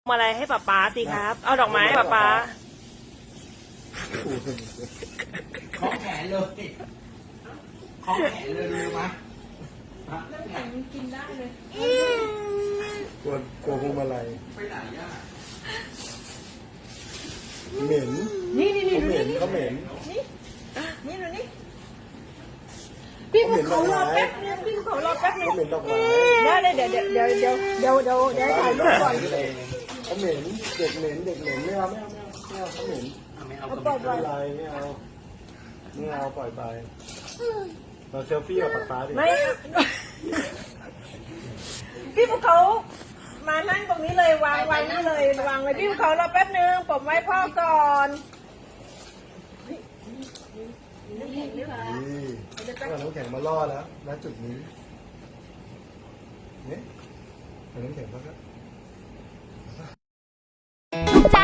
มาอะไรให้ป๊าป๊าสิครับ เอาดอกไม้ให้ป๊าป๊า ของแขนเลยของแขนเลยรู้ไหม น้ำแข็งมันกินได้เลย กลัวพวงมาลัย ไปไหนอ่ะ เหม็น นี่ เขาเหม็นเขาเหม็น นี่ดูนี่พี่ภูเขารอแป๊บนึงพี่ภูเขารอแป๊บนึง เขาเหม็นดอกไม้ ได้เดี๋ยวถ่ายรูปก่อน เขาเหม็นเด็กเหม็นเด็กเหม็นไม่เอาเขาเหม็น ไม่เอา เอา ก็ ปล่ ไม่ อย ไม่เป็นไรไม่เอาปล่อยไปเราเซลฟี่กับป๊าดิ ไม่พี่ภูเขามานั่งตรงนี้เลยวางนี่เลยวางเลยพี่ภูเขารอแป๊บนึงผมไว้พ่อก่อนน้ำแข็งหรือเปล่า นี่เอาน้ำแข็งมาล่อแล้วณจุดนี้เนี่ยเอาน้ำแข็งมาครับ ใจ